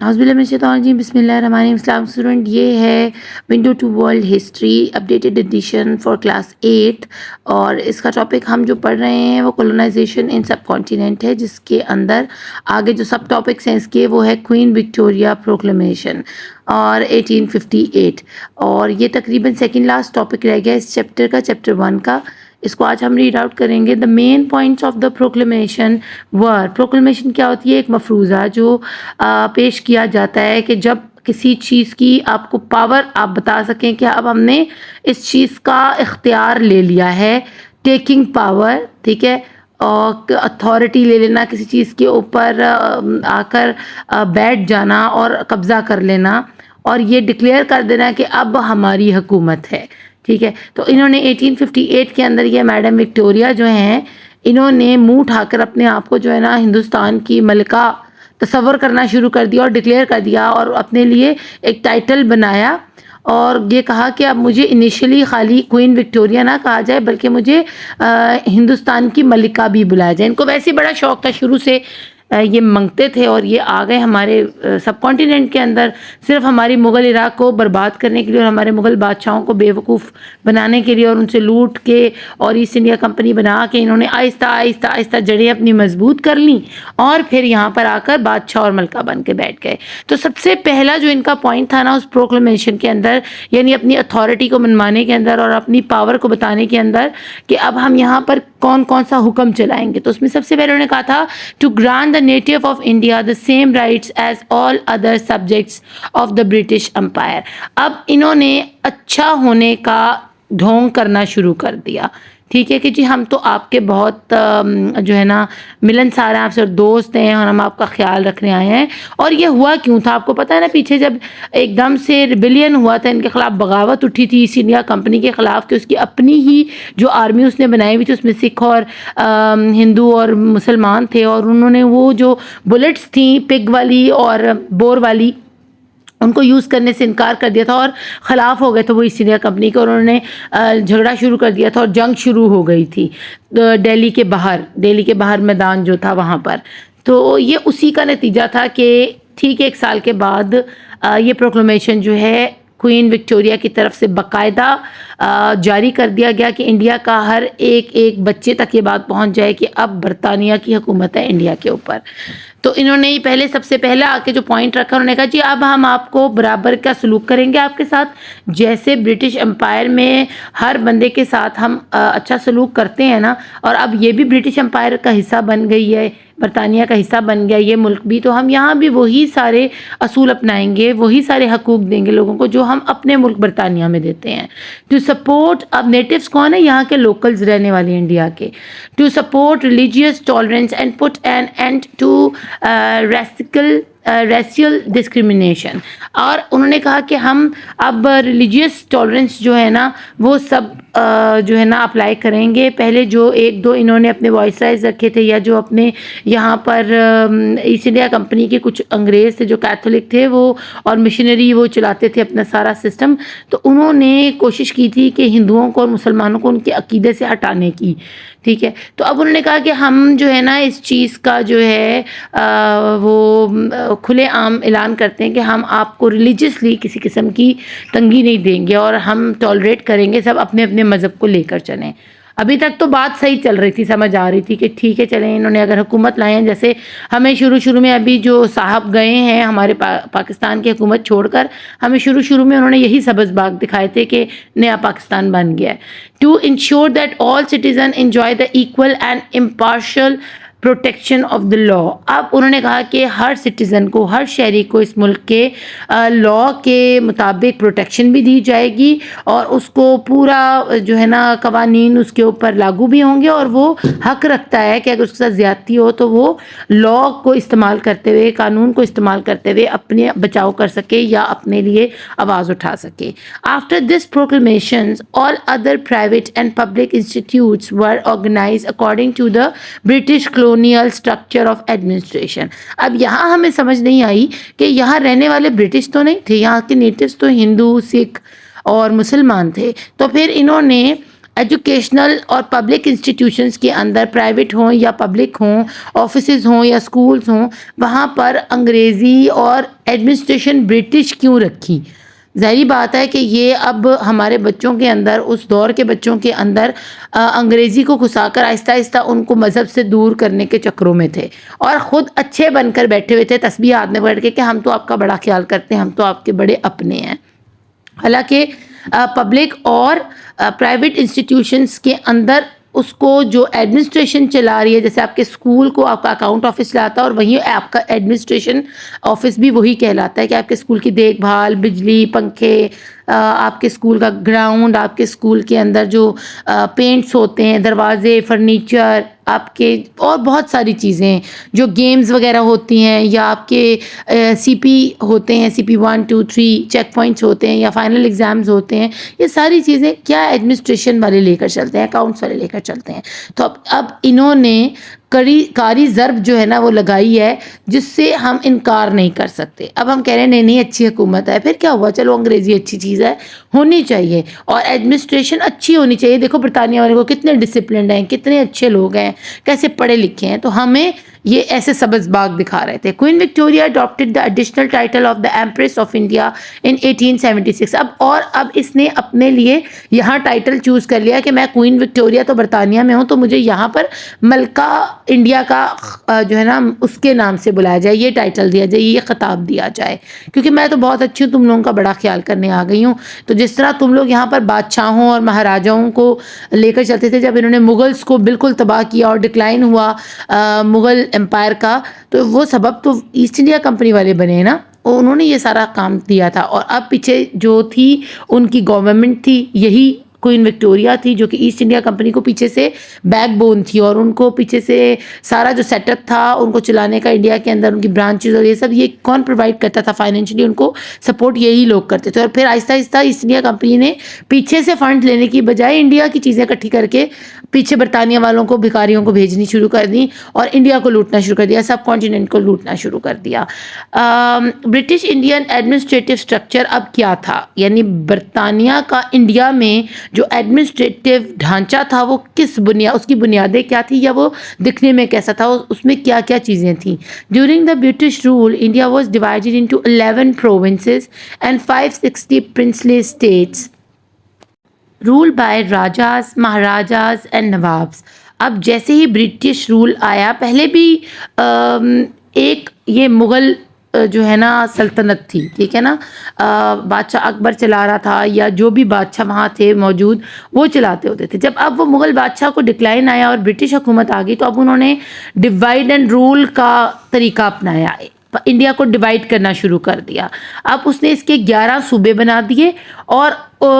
اعوذ باللہ من الشیطان الرجیم، بسم اللہ الرحمن الرحیم۔ السلام اسٹوڈنٹ، یہ ہے window to world history updated edition for class 8، اور اس کا ٹاپک ہم جو پڑھ رہے ہیں وہ کولونائزیشن ان سب کانٹیننٹ ہے، جس کے اندر آگے جو سب ٹاپکس ہیں اس کے وہ ہے کوئین وکٹوریہ پروکلیمیشن اور 1858، اور یہ تقریباً سیکنڈ لاسٹ ٹاپک رہ گیا اس چیپٹر کا، چیپٹر 1 کا۔ اس کو آج ہم ریڈ آؤٹ کریں گے۔ The main points of the proclamation were, proclamation کیا ہوتی ہے؟ ایک مفروضہ جو پیش کیا جاتا ہے کہ جب کسی چیز کی آپ کو پاور آپ بتا سکیں کہ اب ہم نے اس چیز کا اختیار لے لیا ہے، ٹیکنگ پاور، ٹھیک ہے، اور اتھارٹی لے لینا، کسی چیز کے اوپر آ کر بیٹھ جانا اور قبضہ کر لینا، اور یہ ڈکلیئر کر دینا کہ اب ہماری حکومت ہے، ٹھیک ہے۔ تو انہوں نے 1858 کے اندر یہ میڈم وکٹوریہ جو ہیں، انہوں نے منہ اٹھا کر اپنے آپ کو جو ہے نا ہندوستان کی ملکہ تصور کرنا شروع کر دیا اور ڈکلیئر کر دیا، اور اپنے لیے ایک ٹائٹل بنایا، اور یہ کہا کہ اب مجھے انیشلی خالی کوئین وکٹوریہ نہ کہا جائے بلکہ مجھے ہندوستان کی ملکہ بھی بلایا جائے۔ ان کو ویسے بڑا شوق تھا، شروع سے یہ منگتے تھے، اور یہ آ گئے ہمارے سب کانٹیننٹ کے اندر صرف ہماری مغل عراق کو برباد کرنے کے لیے اور ہمارے مغل بادشاہوں کو بے وقوف بنانے کے لیے اور ان سے لوٹ کے اور ایسٹ انڈیا کمپنی بنا کے انہوں نے آہستہ آہستہ آہستہ جڑیں اپنی مضبوط کر لیں، اور پھر یہاں پر آ کر بادشاہ اور ملکہ بن کے بیٹھ گئے۔ تو سب سے پہلا جو ان کا پوائنٹ تھا نا اس پروکلیمیشن کے اندر، یعنی اپنی اتھارٹی کو منوانے کے اندر اور اپنی پاور کو بتانے کے اندر کہ اب ہم یہاں پر کون کون سا حکم چلائیں گے، تو اس میں سب سے پہلے انہوں نے کہا تھا to grant the native of India the same rights as all other subjects of the British empire. اب انہوں نے اچھا ہونے کا ڈھونگ کرنا شروع کر دیا، ٹھیک ہے، کہ جی ہم تو آپ کے بہت جو ہے نا ملنسار ہیں، آپ سے دوست ہیں، اور ہم آپ کا خیال رکھنے آئے ہیں۔ اور یہ ہوا کیوں تھا آپ کو پتہ ہے نا، پیچھے جب ایک دم سے ریبیلین ہوا تھا، ان کے خلاف بغاوت اٹھی تھی ایسٹ انڈیا کمپنی کے خلاف، کہ اس کی اپنی ہی جو آرمی اس نے بنائی ہوئی تھی اس میں سکھ اور ہندو اور مسلمان تھے، اور انہوں نے وہ جو بلٹس تھیں پگ والی اور بور والی ان کو یوز کرنے سے انکار کر دیا تھا، اور خلاف ہو گئے تھے وہ ایسٹ انڈیا کمپنی کے، اور انہوں نے جھگڑا شروع کر دیا تھا اور جنگ شروع ہو گئی تھی دہلی کے باہر میدان جو تھا وہاں پر۔ تو یہ اسی کا نتیجہ تھا کہ ٹھیک ایک سال کے بعد یہ پروکلیمیشن جو ہے کوئین وکٹوریہ کی طرف سے باقاعدہ جاری کر دیا گیا کہ انڈیا کا ہر ایک بچے تک یہ بات پہنچ جائے کہ اب برطانیہ کی حکومت ہے انڈیا کے اوپر۔ تو انہوں نے پہلے سب سے پہلے آ کے جو پوائنٹ رکھا، انہوں نے کہا جی اب ہم آپ کو برابر کا سلوک کریں گے آپ کے ساتھ، جیسے برٹش امپائر میں ہر بندے کے ساتھ ہم اچھا سلوک کرتے ہیں نا، اور اب یہ بھی برٹش امپائر کا حصہ بن گئی ہے، برطانیہ کا حصہ بن گیا یہ ملک بھی، تو ہم یہاں بھی وہی سارے اصول اپنائیں گے، وہی سارے حقوق دیں گے لوگوں کو جو ہم اپنے ملک برطانیہ میں دیتے ہیں۔ ٹو سپورٹ، اب نیٹیوز کون ہے؟ یہاں کے لوکلز رہنے والے انڈیا کے۔ To support religious tolerance and put an end to racial discrimination, اور انہوں نے کہا کہ ہم اب ریلیجیس ٹالرنس جو ہے نا وہ سب جو ہے نا اپلائی کریں گے۔ پہلے جو ایک دو انہوں نے اپنے وائس رائز رکھے تھے، یا جو اپنے یہاں پر ایسٹ انڈیا کمپنی کے کچھ انگریز تھے جو کیتھولک تھے، وہ اور مشنری وہ چلاتے تھے اپنا سارا سسٹم، تو انہوں نے کوشش کی تھی کہ ہندوؤں کو اور مسلمانوں کو ان کے عقیدے سے ہٹانے کی، ٹھیک ہے۔ تو اب انہوں نے کہا کہ ہم جو ہے نا اس چیز کا جو ہے وہ کھلے عام اعلان کرتے ہیں کہ ہم آپ کو ریلیجیسلی کسی قسم کی تنگی نہیں دیں گے، اور ہم ٹالریٹ کریں گے، سب اپنے اپنے مذہب کو لے کر چلیں۔ ابھی تک تو بات صحیح چل رہی تھی، سمجھ آ رہی تھی کہ ٹھیک ہے چلیں، انہوں نے اگر حکومت لائے ہیں، جیسے ہمیں شروع میں ابھی جو صاحب گئے ہیں ہمارے پاکستان کی حکومت چھوڑ کر، ہمیں شروع میں انہوں نے یہی سبز باغ دکھائے تھے کہ نیا پاکستان بن گیا ہے۔ To ensure that all citizen enjoy the equal and impartial protection of the law, اب انہوں نے کہا کہ ہر سٹیزن کو، ہر شہری کو اس ملک کے لا کے مطابق پروٹیکشن بھی دی جائے گی، اور اس کو پورا جو ہے نا قوانین اس کے اوپر لاگو بھی ہوں گے، اور وہ حق رکھتا ہے کہ اگر اس کے ساتھ زیادتی ہو تو وہ لا کو استعمال کرتے ہوئے، قانون کو استعمال کرتے ہوئے اپنے بچاؤ کر سکے یا اپنے لیے آواز اٹھا سکے۔ After this proclamations all other private and public institutes were organised according to the British colonial structure of administration. اب یہاں ہمیں سمجھ نہیں آئی کہ یہاں رہنے والے برٹش تو نہیں تھے، یہاں کے نیٹیوز تو ہندو، سکھ اور مسلمان تھے، تو پھر انہوں نے ایجوکیشنل اور پبلک انسٹیٹیوشنس کے اندر، پرائیویٹ ہوں یا پبلک ہوں، آفیسز ہوں یا اسکولز ہوں، وہاں پر انگریزی اور ایڈمنسٹریشن برٹش کیوں رکھی؟ ظاہری بات ہے کہ یہ اب ہمارے بچوں کے اندر، اس دور کے بچوں کے اندر انگریزی کو گھسا کر آہستہ آہستہ ان کو مذہب سے دور کرنے کے چکروں میں تھے، اور خود اچھے بن کر بیٹھے ہوئے تھے تسبیح ہاتھ میں پکڑ کے کہ ہم تو آپ کا بڑا خیال کرتے ہیں، ہم تو آپ کے بڑے اپنے ہیں۔ حالانکہ پبلک اور پرائیویٹ انسٹیٹیوشنس کے اندر اس کو جو ایڈمنسٹریشن چلا رہی ہے، جیسے آپ کے اسکول کو آپ کا اکاؤنٹ آفس چلاتا ہے، اور وہیں آپ کا ایڈمنسٹریشن آفس بھی وہی کہلاتا ہے کہ آپ کے اسکول کی دیکھ بھال، بجلی، پنکھے، آپ کے اسکول کا گراؤنڈ، آپ کے اسکول کے اندر جو پینٹس ہوتے ہیں، دروازے، فرنیچر، آپ کے اور بہت ساری چیزیں جو گیمز وغیرہ ہوتی ہیں، یا آپ کے سی پی ہوتے ہیں، CP 1 2 3 چیک پوائنٹس ہوتے ہیں، یا فائنل ایگزامز ہوتے ہیں، یہ ساری چیزیں کیا ایڈمنسٹریشن والے لے کر چلتے ہیں، اکاؤنٹس والے لے کر چلتے ہیں۔ تو اب انہوں نے کاری ضرب جو ہے نا وہ لگائی ہے، جس سے ہم انکار نہیں کر سکتے۔ اب ہم کہہ رہے ہیں نہیں نہیں اچھی حکومت ہے، پھر کیا ہوا، چلو انگریزی اچھی چیز ہے، ہونی چاہیے، اور ایڈمنسٹریشن اچھی ہونی چاہیے۔ دیکھو برطانیہ والے کو کتنے ڈسپلنڈ ہیں، کتنے اچھے لوگ ہیں، کیسے پڑھے لکھے ہیں، تو ہمیں یہ ایسے سبز باغ دکھا رہے تھے۔ Queen Victoria adopted the additional title of the Empress of India in 1876۔ اب اس نے اپنے لیے یہاں ٹائٹل چوز کر لیا کہ میں کوئین وکٹوریہ تو برطانیہ میں ہوں، تو مجھے یہاں پر ملکہ انڈیا کا جو ہے نا اس کے نام سے بلایا جائے، یہ ٹائٹل دیا جائے، یہ خطاب دیا جائے، کیونکہ میں تو بہت اچھی ہوں، تم لوگوں کا بڑا خیال کرنے آ گئی ہوں۔ تو جس طرح تم لوگ یہاں پر بادشاہوں اور مہاراجاؤں کو لے کر چلتے تھے، جب انہوں نے مغلز کو بالکل تباہ کیا اور ڈکلائن ہوا مغل امپائر کا، تو وہ سبب تو ایسٹ انڈیا کمپنی والے بنے ہیں نا، انہوں نے یہ سارا کام دیا تھا۔ اور اب پیچھے جو تھی ان کی گورنمنٹ تھی، یہی کوئین وکٹوریہ تھی، جو کہ ایسٹ انڈیا کمپنی کو پیچھے سے بیک بون تھی، اور ان کو پیچھے سے سارا جو سیٹ اپ تھا ان کو چلانے کا، انڈیا کے اندر ان کی برانچز اور یہ سب، یہ کون پرووائڈ کرتا تھا فائنینشلی، ان کو سپورٹ یہی لوگ کرتے تھے۔ اور پھر آہستہ آہستہ ایسٹ انڈیا کمپنی نے پیچھے سے فنڈ لینے کی بجائے انڈیا کی چیزیں اکٹھی کر کے پیچھے برطانیہ والوں کو، بھکاریوں کو بھیجنی شروع کر دی، اور انڈیا کو لوٹنا شروع کر دیا، سب کانٹیننٹ کو لوٹنا شروع کر دیا۔ برٹش انڈین ایڈمنسٹریٹو اسٹرکچر اب کیا تھا، یعنی برطانیہ کا انڈیا میں جو ایڈمنسٹریٹو ڈھانچہ تھا وہ کس بنیاد، اس کی بنیادیں کیا تھی، یا وہ دکھنے میں کیسا تھا، اس میں کیا کیا چیزیں تھیں۔ During the British rule India was divided into 11 provinces and 560 princely states ruled by rajas, maharajas and nawabs. اب جیسے ہی برٹش رول آیا، پہلے بھی ایک یہ مغل جو ہے نا سلطنت تھی، ٹھیک ہے نا، بادشاہ اکبر چلا رہا تھا، یا جو بھی بادشاہ وہاں تھے موجود وہ چلاتے ہوتے تھے۔ جب اب وہ مغل بادشاہ کو ڈکلائن آیا اور برٹش حکومت آ گئی، تو اب انہوں نے ڈیوائڈ اینڈ رول کا طریقہ اپنایا، انڈیا کو ڈیوائڈ کرنا شروع کر دیا۔ اب اس نے اس کے 11 صوبے بنا دیے، اور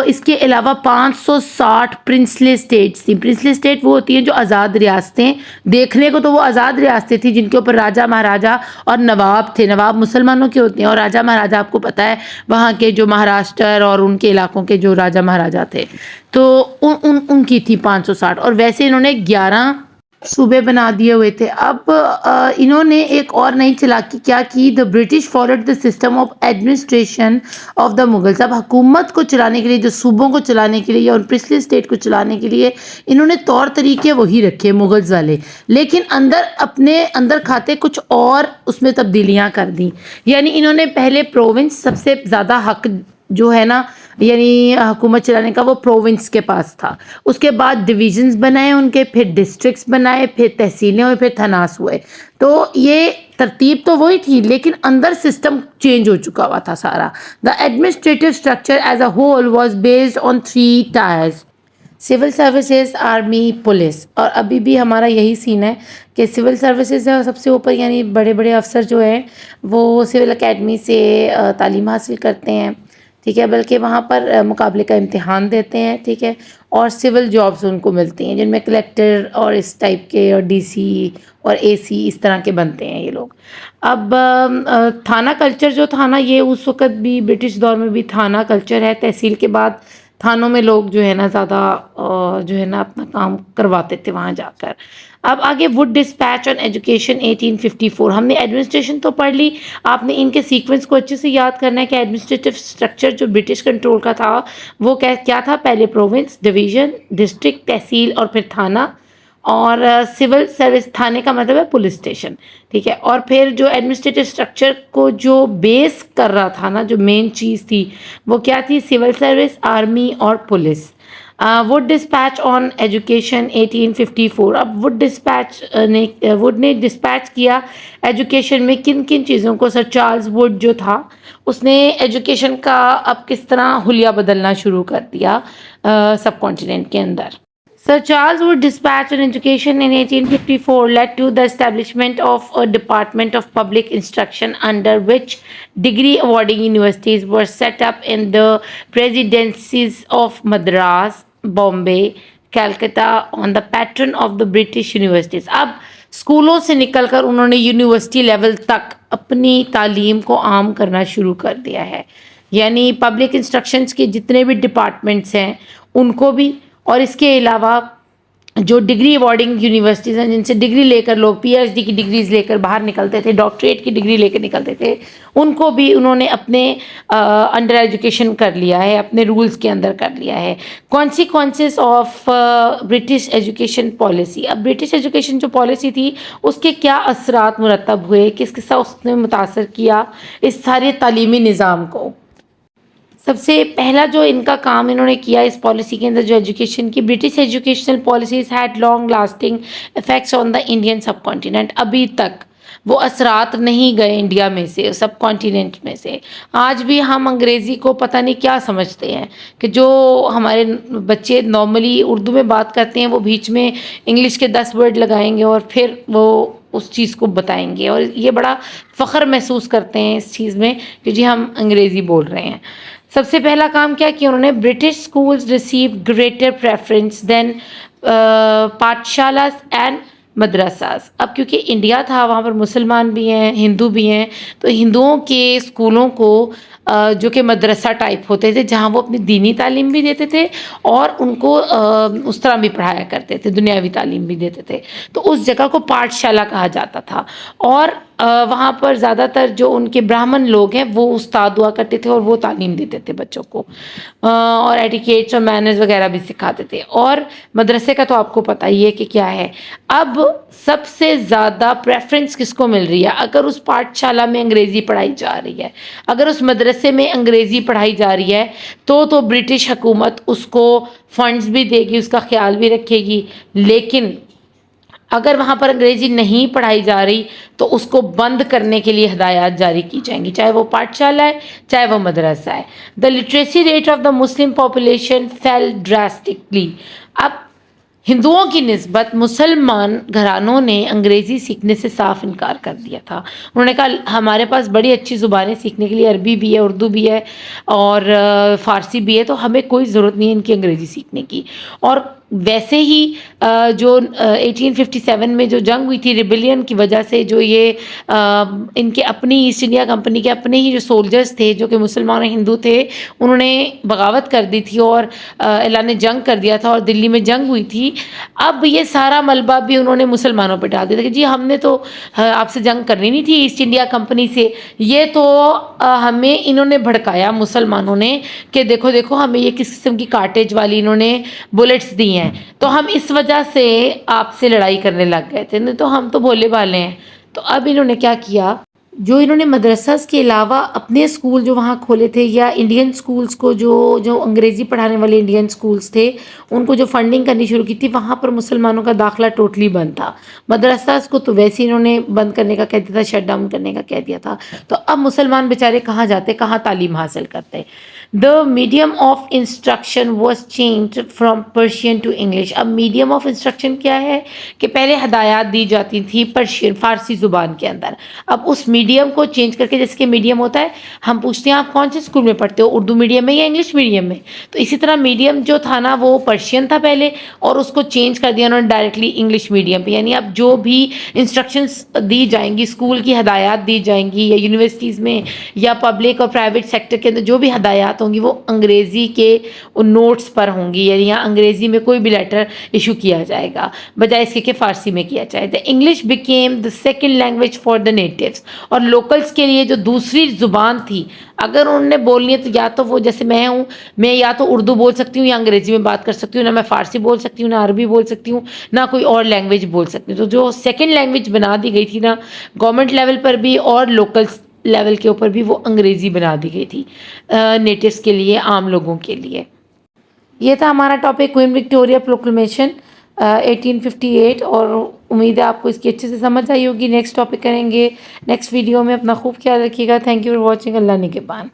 اس کے علاوہ 560 پرنسلی اسٹیٹس تھیں۔ پرنسلی اسٹیٹ وہ ہوتی ہیں جو آزاد ریاستیں، دیکھنے کو تو وہ آزاد ریاستیں تھیں جن کے اوپر راجا مہاراجا اور نواب تھے۔ نواب مسلمانوں کے ہوتے ہیں، اور راجا مہاراجا آپ کو پتہ ہے وہاں کے جو مہاراشٹر اور ان کے علاقوں کے جو راجا مہاراجا تھے، تو ان کی تھی 560، اور ویسے انہوں نے 11 صوبے بنا دیے ہوئے تھے۔ اب انہوں نے ایک اور نئی چلاکی کیا کی، the British followed the system of administration of the Mughals. اب حکومت کو چلانے کے لیے، جو صوبوں کو چلانے کے لیے یا ان پرنسلی اسٹیٹ کو چلانے کے لیے، انہوں نے طور طریقے وہی رکھے مغلز والے، لیکن اپنے اندر کھاتے کچھ اور اس میں تبدیلیاں کر دیں۔ یعنی انہوں نے پہلے پروونس، سب سے زیادہ حق جو ہے نا یعنی حکومت چلانے کا وہ پروونس کے پاس تھا، اس کے بعد ڈویژنز بنائے ان کے، پھر ڈسٹرکٹس بنائے، پھر تحصیلیں ہوئے، پھر تھناس ہوئے۔ تو یہ ترتیب تو وہی تھی، لیکن اندر سسٹم چینج ہو چکا ہوا تھا سارا۔ The administrative structure as a whole was based on 3 tiers: civil services, army, police. اور ابھی بھی ہمارا یہی سین ہے کہ سول سروسز سب سے اوپر، یعنی بڑے بڑے افسر جو ہیں وہ سول اکیڈمی سے تعلیم حاصل کرتے ہیں، ٹھیک ہے، بلکہ وہاں پر مقابلے کا امتحان دیتے ہیں، ٹھیک ہے، اور سول جابس ان کو ملتی ہیں، جن میں کلیکٹر اور اس ٹائپ کے، اور DC اور AC اس طرح کے بنتے ہیں یہ لوگ۔ اب تھانہ کلچر جو تھا نا، یہ اس وقت بھی برٹش دور میں بھی تھانہ کلچر ہے، تحصیل کے بعد تھانوں میں لوگ جو ہے نا زیادہ جو ہے نا اپنا کام کرواتے تھے وہاں جا کر. اب آگے وڈ ڈسپیچ آن ایجوکیشن 1854. ہم نے ایڈمنسٹریشن تو پڑھ لی. آپ نے ان کے سیکوینس کو اچھے سے یاد کرنا ہے کہ ایڈمنسٹریٹو اسٹرکچر جو برٹش کنٹرول کا تھا وہ کیا تھا. پہلے پروونس، ڈویژن، ڈسٹرکٹ، تحصیل اور پھر تھانہ. اور سول سروس، تھانے کا مطلب ہے پولیس اسٹیشن، ٹھیک ہے. اور پھر جو ایڈمنسٹریٹو اسٹرکچر کو جو بیس کر رہا تھا نا، جو مین چیز تھی وہ کیا تھی؟ سول سروس، آرمی اور police. Would dispatch on education 1854. اب وڈ نے ڈسپیچ کیا ایجوکیشن میں کن کن چیزوں کو؟ سر چارلز وڈ جو تھا اس نے ایجوکیشن کا اب کس طرح حلیہ بدلنا شروع کر دیا سب کانٹیننٹ کے اندر. Sir Charles Wood dispatch on education in 1854 led to the establishment of a Department of Public Instruction under which degree awarding universities were set up in the presidencies of Madras, Bombay, Calcutta on the pattern of the British universities. اب اسکولوں سے نکل کر انہوں نے university level تک اپنی تعلیم کو عام کرنا شروع کر دیا ہے. یعنی پبلک انسٹرکشنز کے جتنے بھی ڈپارٹمنٹس ہیں ان کو بھی، اور اس کے علاوہ جو ڈگری ایوارڈنگ یونیورسٹیز ہیں جن سے ڈگری لے کر لوگ پی ایچ ڈی کی ڈگریز لے کر باہر نکلتے تھے، ڈاکٹریٹ کی ڈگری لے کر نکلتے تھے، ان کو بھی انہوں نے اپنے انڈر ایجوکیشن کر لیا ہے، اپنے رولز کے اندر کر لیا ہے. Consequences of British education policy. اب برٹش ایجوکیشن جو پالیسی تھی اس کے کیا اثرات مرتب ہوئے، کس قصہ اس نے متاثر کیا اس سارے تعلیمی نظام کو؟ سب سے پہلا جو ان کا کام انہوں نے کیا اس پالیسی کے اندر جو ایجوکیشن کی، British educational policies had long lasting effects on the Indian subcontinent. ابھی تک وہ اثرات نہیں گئے انڈیا میں سے، سب کانٹیننٹ میں سے. آج بھی ہم انگریزی کو پتہ نہیں کیا سمجھتے ہیں کہ جو ہمارے بچے نارملی اردو میں بات کرتے ہیں وہ بیچ میں انگلش کے 10 ورڈ لگائیں گے اور پھر وہ اس چیز کو بتائیں گے، اور یہ بڑا فخر محسوس کرتے ہیں اس چیز میں کہ جی ہم انگریزی بول رہے ہیں. سب سے پہلا کام کیا کیا انہوں نے؟ British schools receive greater preference than pathshalas and madrasas. اب کیونکہ انڈیا تھا وہاں پر مسلمان بھی ہیں، ہندو بھی ہیں، تو ہندوؤں کے اسکولوں کو جو کہ مدرسہ ٹائپ ہوتے تھے جہاں وہ اپنی دینی تعلیم بھی دیتے تھے اور ان کو اس طرح بھی پڑھایا کرتے تھے، دنیاوی تعلیم بھی دیتے تھے، تو اس جگہ کو پاٹھشالا کہا جاتا تھا. اور وہاں پر زیادہ تر جو ان کے براہمن لوگ ہیں وہ استاد ہوا کرتے تھے اور وہ تعلیم دیتے تھے بچوں کو، اور ایٹیکیٹس اور مینرز وغیرہ بھی سکھاتے تھے. اور مدرسے کا تو آپ کو پتہ ہی ہے کہ کیا ہے. اب سب سے زیادہ پریفرنس کس کو مل رہی ہے؟ اگر اس پاٹھشالا میں انگریزی پڑھائی جا رہی ہے، اگر اس مدرسے میں انگریزی پڑھائی جا رہی ہے تو برٹش حکومت اس کو فنڈز بھی دے گی، اس کا خیال بھی رکھے گی. لیکن اگر وہاں پر انگریزی نہیں پڑھائی جا رہی تو اس کو بند کرنے کے لیے ہدایات جاری کی جائیں گی، چاہے وہ پاٹھشالہ ہے چاہے وہ مدرسہ ہے. The literacy rate of the Muslim population fell drastically. اب ہندوؤں کی نسبت مسلمان گھرانوں نے انگریزی سیکھنے سے صاف انکار کر دیا تھا. انہوں نے کہا ہمارے پاس بڑی اچھی زبانیں سیکھنے کے لیے، عربی بھی ہے، اردو بھی ہے اور فارسی بھی ہے، تو ہمیں کوئی ضرورت نہیں ہے ان کی انگریزی سیکھنے کی. اور ویسے ہی جو 1857 میں جو جنگ ہوئی تھی ریبیلین کی وجہ سے، جو یہ ان کے اپنی ایسٹ انڈیا کمپنی کے اپنے ہی جو سولجرز تھے جو کہ مسلمان ہندو تھے، انہوں نے بغاوت کر دی تھی اور اعلان جنگ کر دیا تھا اور دلی میں جنگ ہوئی تھی. اب یہ سارا ملبہ بھی انہوں نے مسلمانوں پہ ڈال دیا تھا کہ جی ہم نے تو آپ سے جنگ کرنی نہیں تھی ایسٹ انڈیا کمپنی سے، یہ تو ہمیں انہوں نے بھڑکایا مسلمانوں نے کہ دیکھو دیکھو ہمیں یہ کس قسم کی کارٹیج والی انہوں نے بلٹس دی ہیں، تو ہم اس وجہ سے آپ سے لڑائی کرنے لگ گئے تھے، نہیں تو ہم تو بھولے بھالے ہیں. تو اب انہوں نے کیا کیا، جو انہوں نے مدرسہ کے علاوہ اپنے اسکول جو وہاں کھولے تھے یا انڈین اسکولز کو جو انگریزی پڑھانے والے انڈین اسکولز تھے ان کو جو فنڈنگ کرنی شروع کی تھی، وہاں پر مسلمانوں کا داخلہ ٹوٹلی بند تھا. مدرسہ کو تو ویسے انہوں نے بند کرنے کا کہہ دیا تھا، شٹ ڈاؤن کرنے کا کہہ دیا تھا. تو اب مسلمان بیچارے کہاں جاتے، کہاں تعلیم حاصل کرتے؟ The medium of instruction was changed from Persian to English. اب medium of instruction کیا ہے کہ پہلے ہدایات دی جاتی تھی پرشین فارسی زبان کے اندر، اب اس میڈیم کو چینج کر کے، جیسے کہ میڈیم ہوتا ہے ہم پوچھتے ہیں آپ کون سے اسکول میں پڑھتے ہو، اردو میڈیم میں یا انگلش میڈیم میں، تو اسی طرح میڈیم جو تھا نا وہ پرشین تھا پہلے، اور اس کو چینج کر دیا انہوں نے ڈائریکٹلی انگلش میڈیم پہ. یعنی اب جو بھی انسٹرکشنز دی جائیں گی، اسکول کی ہدایات دی جائیں گی یا یونیورسٹیز میں یا پبلک اور پرائیویٹ سیکٹر کے اندر جو بھی ہدایات ہوں گی وہ انگریزی کے نوٹس پر ہوں گی، یعنی یہاں انگریزی میں کوئی بھی لیٹر ایشو کیا جائے گا بجائے اس کے کہ فارسی میں کیا جائے. The English became the second language for the natives. اور لوکلس کے لیے جو دوسری زبان تھی، اگر انہوں نے بولنی ہے تو یا تو وہ جیسے میں ہوں، میں یا تو اردو بول سکتی ہوں یا انگریزی میں بات کر سکتی ہوں، نہ میں فارسی بول سکتی ہوں، نہ عربی بول سکتی ہوں، نہ کوئی اور لینگویج بول سکتی ہوں. تو جو سیکنڈ لینگویج بنا دی گئی تھی نا گورنمنٹ لیول پر بھی اور لوکلس لیول کے اوپر بھی، وہ انگریزی بنا دی گئی تھی نیٹیوس کے لیے، عام لوگوں کے لیے. یہ تھا ہمارا ٹاپک کوئن وکٹوریہ پروکلمیشن 1858، اور امید ہے آپ کو اس کی اچھے سے سمجھ آئی ہوگی. نیکسٹ ٹاپک کریں گے نیکسٹ ویڈیو میں. اپنا خوب خیال رکھیے گا. Thank you for watching. Allah نگہبان.